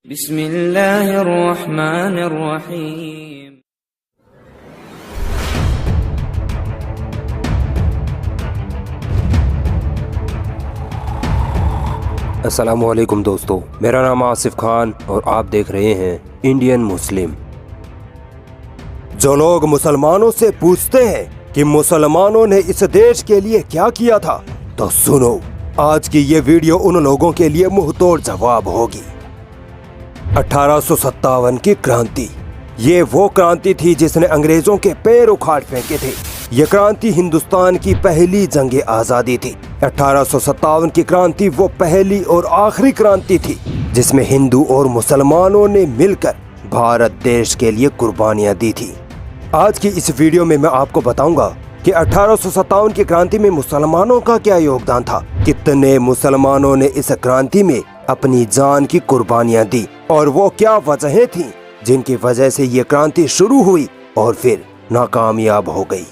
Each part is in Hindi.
बिस्मिल्लाहिर्रहमानिर्रहीम। अस्सलामुअलैकुम दोस्तों, मेरा नाम आसिफ खान और आप देख रहे हैं इंडियन मुस्लिम। जो लोग मुसलमानों से पूछते हैं कि मुसलमानों ने इस देश के लिए क्या किया था, तो सुनो, आज की ये वीडियो उन लोगों के लिए मुंहतोड़ जवाब होगी। 1857 की क्रांति, ये वो क्रांति थी जिसने अंग्रेजों के पैर उखाड़ फेंके थे। ये क्रांति हिंदुस्तान की पहली जंग आज़ादी थी। 1857 की क्रांति वो पहली और आखिरी क्रांति थी जिसमें हिंदू और मुसलमानों ने मिलकर भारत देश के लिए कुर्बानियां दी थी। आज की इस वीडियो में मैं आपको बताऊंगा कि 1857 की क्रांति में मुसलमानों का क्या योगदान था, कितने मुसलमानों ने इस क्रांति में अपनी जान की कुर्बानियां दी और वो क्या वजहें थीं जिनकी वजह से ये क्रांति शुरू हुई और फिर नाकामयाब हो गई।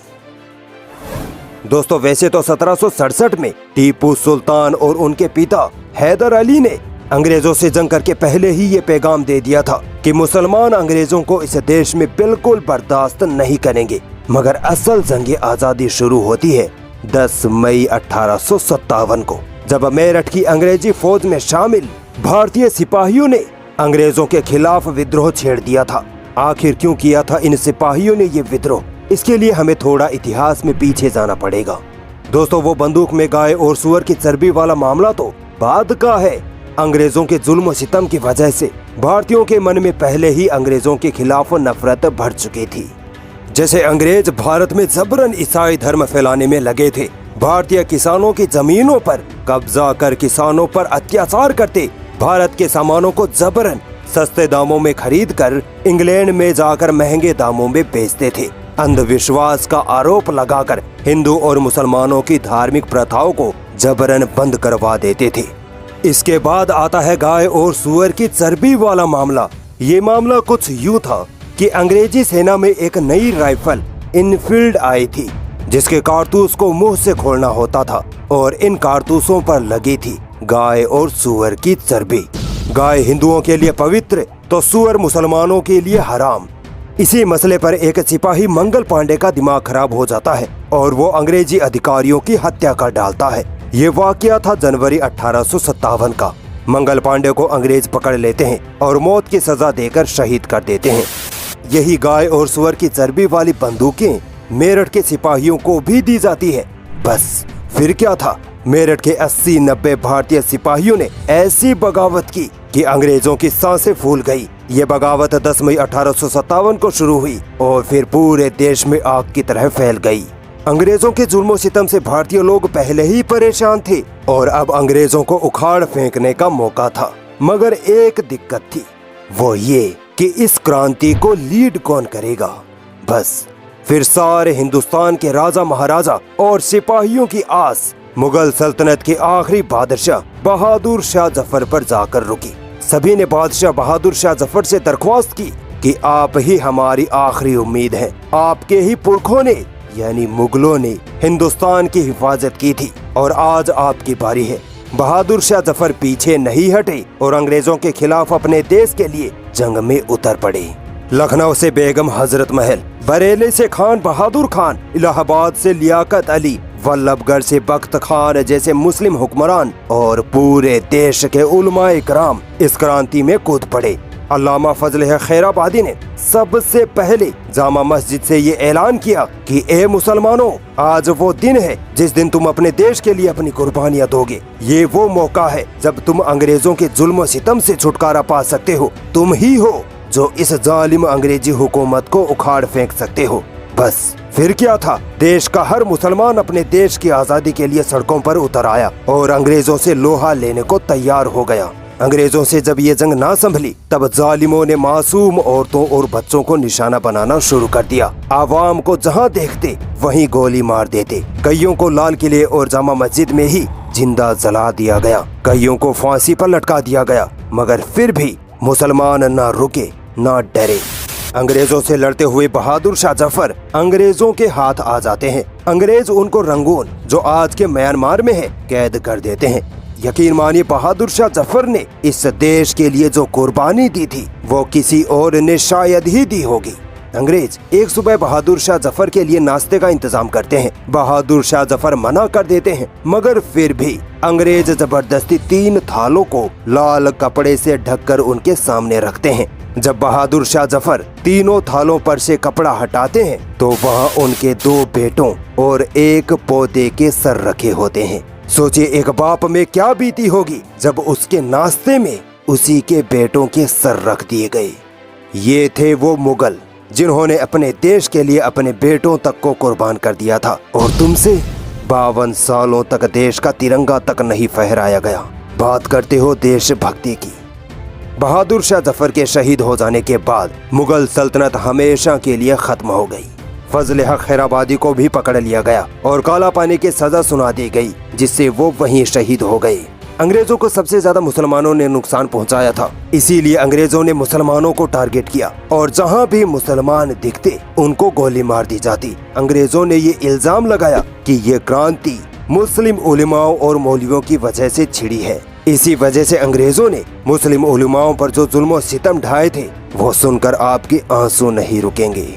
दोस्तों, वैसे तो 1767 में टीपू सुल्तान और उनके पिता हैदर अली ने अंग्रेजों से जंग करके पहले ही ये पैगाम दे दिया था कि मुसलमान अंग्रेजों को इस देश में बिल्कुल बर्दाश्त नहीं करेंगे। मगर असल जंग आज़ादी शुरू होती है 10 मई 1857 को, जब मेरठ की अंग्रेजी फौज में शामिल भारतीय सिपाहियों ने अंग्रेजों के खिलाफ विद्रोह छेड़ दिया था। आखिर क्यों किया था इन सिपाहियों ने ये विद्रोह, इसके लिए हमें थोड़ा इतिहास में पीछे जाना पड़ेगा। दोस्तों, वो बंदूक में गाय और सुअर की चर्बी वाला मामला तो बाद का है। अंग्रेजों के जुल्म सितम की वजह से भारतीयों के मन में पहले ही अंग्रेजों के खिलाफ नफरत भर चुकी थी। जैसे अंग्रेज भारत में जबरन ईसाई धर्म फैलाने में लगे थे, भारतीय किसानों की जमीनों पर कब्जा कर किसानों पर अत्याचार करते, भारत के सामानों को जबरन सस्ते दामों में खरीद कर इंग्लैंड में जाकर महंगे दामों में बेचते थे, अंधविश्वास का आरोप लगाकर हिंदू और मुसलमानों की धार्मिक प्रथाओं को जबरन बंद करवा देते थे। इसके बाद आता है गाय और सुअर की चर्बी वाला मामला। ये मामला कुछ यूं था कि अंग्रेजी सेना में एक नई राइफल इनफील्ड आई थी जिसके कारतूस को मुंह से खोलना होता था और इन कारतूसों पर लगी थी गाय और सुअर की चर्बी। गाय हिंदुओं के लिए पवित्र तो सुअर मुसलमानों के लिए हराम। इसी मसले पर एक सिपाही मंगल पांडे का दिमाग खराब हो जाता है और वो अंग्रेजी अधिकारियों की हत्या कर डालता है। ये वाकया था जनवरी 1857 का। मंगल पांडे को अंग्रेज पकड़ लेते हैं और मौत की सजा देकर शहीद कर देते हैं। यही गाय और सुअर की चर्बी वाली बंदूकें मेरठ के सिपाहियों को भी दी जाती है। बस फिर क्या था, मेरठ के 80-90 भारतीय सिपाहियों ने ऐसी बगावत की कि अंग्रेजों की सांसें फूल गई। ये बगावत 10 मई 1857 को शुरू हुई और फिर पूरे देश में आग की तरह फैल गई। अंग्रेजों के जुल्मों सितम से भारतीय लोग पहले ही परेशान थे और अब अंग्रेजों को उखाड़ फेंकने का मौका था। मगर एक दिक्कत थी, वो ये कि इस क्रांति को लीड कौन करेगा। बस फिर सारे हिंदुस्तान के राजा महाराजा और सिपाहियों की आस मुगल सल्तनत के आखिरी बादशाह बहादुर शाह जफर पर जाकर रुकी। सभी ने बादशाह बहादुर शाह जफर से दरख्वास्त की कि आप ही हमारी आखिरी उम्मीद हैं। आपके ही पुरखों ने यानी मुगलों ने हिंदुस्तान की हिफाजत की थी और आज आपकी बारी है। बहादुर शाह जफर पीछे नहीं हटे और अंग्रेजों के खिलाफ अपने देश के लिए जंग में उतर पड़े। लखनऊ से बेगम हजरत महल, बरेली से खान बहादुर खान, इलाहाबाद से लियाकत अली, वल्लभगढ़ से बख्त खान जैसे मुस्लिम हुक्मरान और पूरे देश के उलमाए कराम इस क्रांति में कूद पड़े। अल्लामा फजल खैराबादी ने सबसे पहले जामा मस्जिद से ये ऐलान किया कि ए मुसलमानों, आज वो दिन है जिस दिन तुम अपने देश के लिए अपनी कुर्बानियां दोगे। ये वो मौका है जब तुम अंग्रेजों के जुल्म सितम से छुटकारा पा सकते हो। तुम ही हो जो इस जालिम अंग्रेजी हुकूमत को उखाड़ फेंक सकते हो। बस फिर क्या था, देश का हर मुसलमान अपने देश की आजादी के लिए सड़कों पर उतर आया और अंग्रेजों से लोहा लेने को तैयार हो गया। अंग्रेजों से जब ये जंग ना संभली, तब जालिमों ने मासूम औरतों और बच्चों को निशाना बनाना शुरू कर दिया। आवाम को जहाँ देखते वहीं गोली मार देते। कईयों को लाल किले और जामा मस्जिद में ही जिंदा जला दिया गया, कईयों को फांसी पर लटका दिया गया। मगर फिर भी मुसलमान ना रुके ना डरे। अंग्रेजों से लड़ते हुए बहादुर शाह जफर अंग्रेजों के हाथ आ जाते हैं। अंग्रेज उनको रंगून, जो आज के म्यांमार में है, कैद कर देते हैं। यकीन मानिए बहादुर शाह जफर ने इस देश के लिए जो कुर्बानी दी थी वो किसी और ने शायद ही दी होगी। अंग्रेज एक सुबह बहादुर शाह जफर के लिए नाश्ते का इंतजाम करते हैं। बहादुर शाह जफर मना कर देते हैं, मगर फिर भी अंग्रेज जबरदस्ती 3 थालों को लाल कपड़े से ढककर उनके सामने रखते हैं। जब बहादुर शाह जफर तीनों थालों पर से कपड़ा हटाते हैं तो वहाँ उनके 2 बेटों और 1 पोते के सर रखे होते हैं। सोचिए एक बाप में क्या बीती होगी जब उसके नाश्ते में उसी के बेटों के सर रख दिए गए। ये थे वो मुगल जिन्होंने अपने देश के लिए अपने बेटों तक को कुर्बान कर दिया था, और तुमसे 52 सालों तक देश का तिरंगा तक नहीं फहराया गया। बात करते हो देशभक्ति की। बहादुर शाह जफर के शहीद हो जाने के बाद मुगल सल्तनत हमेशा के लिए खत्म हो गई। फजल हक खैराबादी को भी पकड़ लिया गया और काला पानी की सजा सुना दी गई, जिससे वो वहीं शहीद हो गए। अंग्रेजों को सबसे ज्यादा मुसलमानों ने नुकसान पहुंचाया था, इसीलिए अंग्रेजों ने मुसलमानों को टारगेट किया और जहां भी मुसलमान दिखते उनको गोली मार दी जाती। अंग्रेजों ने ये इल्जाम लगाया कि ये क्रांति मुस्लिम उलेमाओं और मौलवियों की वजह से छिड़ी है। इसी वजह से अंग्रेजों ने मुस्लिम उलेमाओं पर जो जुल्म और सितम ढाए थे वो सुनकर आपके आंसू नहीं रुकेंगे।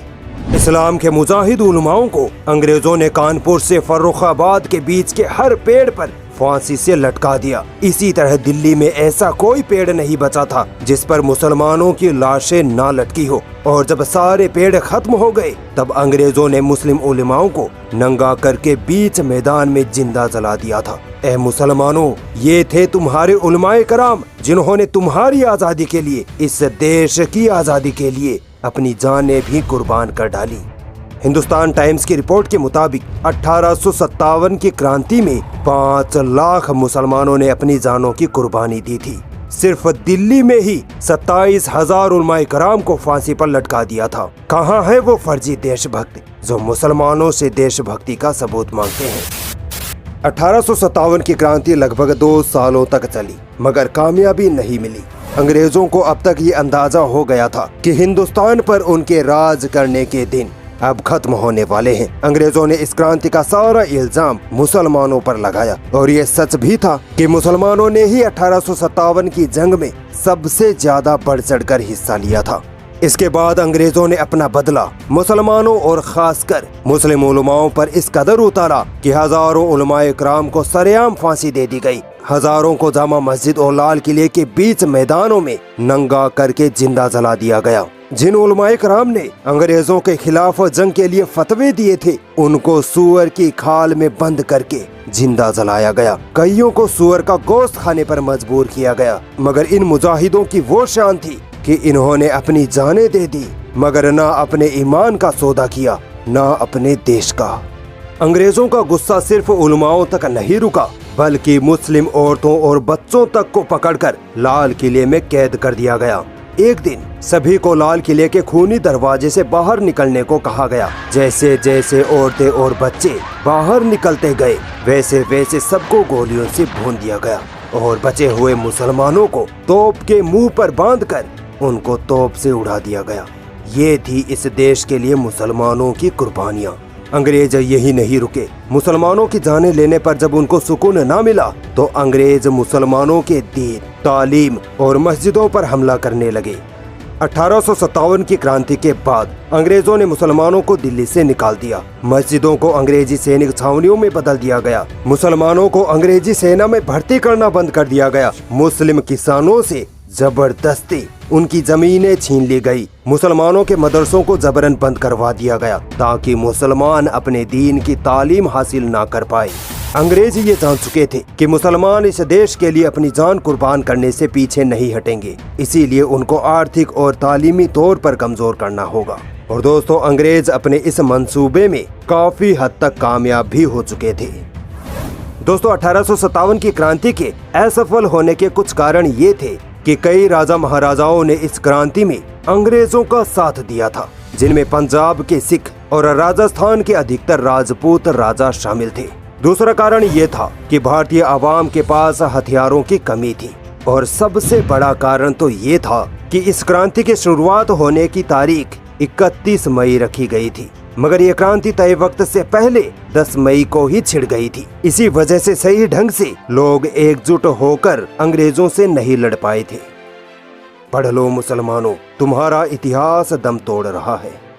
इस्लाम के मुजाहिद उलमाओं को अंग्रेजों ने कानपुर से फर्रुखाबाद के बीच के हर पेड़ पर फांसी से लटका दिया। इसी तरह दिल्ली में ऐसा कोई पेड़ नहीं बचा था जिस पर मुसलमानों की लाशें ना लटकी हो। और जब सारे पेड़ खत्म हो गए तब अंग्रेजों ने मुस्लिम उलेमाओं को नंगा करके बीच मैदान में जिंदा जला दिया था। ए मुसलमानों, ये थे तुम्हारे उलमाए कराम जिन्होंने तुम्हारी आजादी के लिए, इस देश की आजादी के लिए अपनी जानें भी कुर्बान कर डाली। हिंदुस्तान टाइम्स की रिपोर्ट के मुताबिक 1857 की क्रांति में 5 लाख मुसलमानों ने अपनी जानों की कुर्बानी दी थी। सिर्फ दिल्ली में ही 27,000 उलमाए कराम को फांसी पर लटका दिया था। कहाँ है वो फर्जी देशभक्त जो मुसलमानों से देशभक्ति का सबूत मांगते हैं। 1857 की क्रांति लगभग 2 सालों तक चली, मगर कामयाबी नहीं मिली। अंग्रेजों को अब तक ये अंदाजा हो गया था कि हिंदुस्तान पर उनके राज करने के दिन अब खत्म होने वाले हैं। अंग्रेजों ने इस क्रांति का सारा इल्जाम मुसलमानों पर लगाया, और ये सच भी था कि मुसलमानों ने ही 1857 की जंग में सबसे ज्यादा बढ़ चढ़कर हिस्सा लिया था। इसके बाद अंग्रेजों ने अपना बदला मुसलमानों और खासकर मुस्लिम उलमाओं पर इस कदर उतारा कि हजारों उलमाए कराम को सरेआम फांसी दे दी गई। हजारों को जामा मस्जिद और लाल किले के बीच मैदानों में नंगा करके जिंदा जला दिया गया। जिन उलमाए कराम ने अंग्रेजों के खिलाफ जंग के लिए फतवे दिए थे उनको सूअर की खाल में बंद करके जिंदा जलाया गया। कईयों को सूअर का गोश्त खाने पर मजबूर किया गया। मगर इन मुजाहिदों की वो शान थी कि इन्होंने अपनी जानें दे दी, मगर ना अपने ईमान का सौदा किया, ना अपने देश का। अंग्रेजों का गुस्सा सिर्फ उलमाओं तक नहीं रुका, बल्कि मुस्लिम औरतों और बच्चों तक को पकड़कर लाल किले में कैद कर दिया गया। एक दिन सभी को लाल किले के खूनी दरवाजे से बाहर निकलने को कहा गया। जैसे जैसे औरतें और बच्चे बाहर निकलते गए वैसे वैसे सबको गोलियों से भून दिया गया, और बचे हुए मुसलमानों को तोप के मुंह पर बांधकर उनको तोप से उड़ा दिया गया। ये थी इस देश के लिए मुसलमानों की कुर्बानियाँ। अंग्रेज यही नहीं रुके। मुसलमानों की जानें लेने पर जब उनको सुकून ना मिला तो अंग्रेज मुसलमानों के दीन, तालीम और मस्जिदों पर हमला करने लगे। 1857 की क्रांति के बाद अंग्रेजों ने मुसलमानों को दिल्ली से निकाल दिया। मस्जिदों को अंग्रेजी सैनिक छावनियों में बदल दिया गया। मुसलमानों को अंग्रेजी सेना में भर्ती करना बंद कर दिया गया। मुस्लिम किसानों से जबरदस्ती उनकी जमीनें छीन ली गई। मुसलमानों के मदरसों को जबरन बंद करवा दिया गया ताकि मुसलमान अपने दीन की तालीम हासिल ना कर पाए। अंग्रेज ये जान चुके थे कि मुसलमान इस देश के लिए अपनी जान कुर्बान करने से पीछे नहीं हटेंगे, इसीलिए उनको आर्थिक और तालीमी तौर पर कमजोर करना होगा। और दोस्तों, अंग्रेज अपने इस मंसूबे में काफी हद तक कामयाब भी हो चुके थे। दोस्तों, 1857 की क्रांति के असफल होने के कुछ कारण ये थे कि कई राजा महाराजाओं ने इस क्रांति में अंग्रेजों का साथ दिया था, जिनमें पंजाब के सिख और राजस्थान के अधिकतर राजपूत राजा शामिल थे। दूसरा कारण ये था कि भारतीय आवाम के पास हथियारों की कमी थी, और सबसे बड़ा कारण तो ये था कि इस क्रांति की शुरुआत होने की तारीख 31 मई रखी गई थी। मगर ये क्रांति तय वक्त से पहले 10 मई को ही छिड़ गई थी। इसी वजह से सही ढंग से लोग एकजुट होकर अंग्रेजों से नहीं लड़ पाए थे। पढ़ लो मुसलमानों, तुम्हारा इतिहास दम तोड़ रहा है।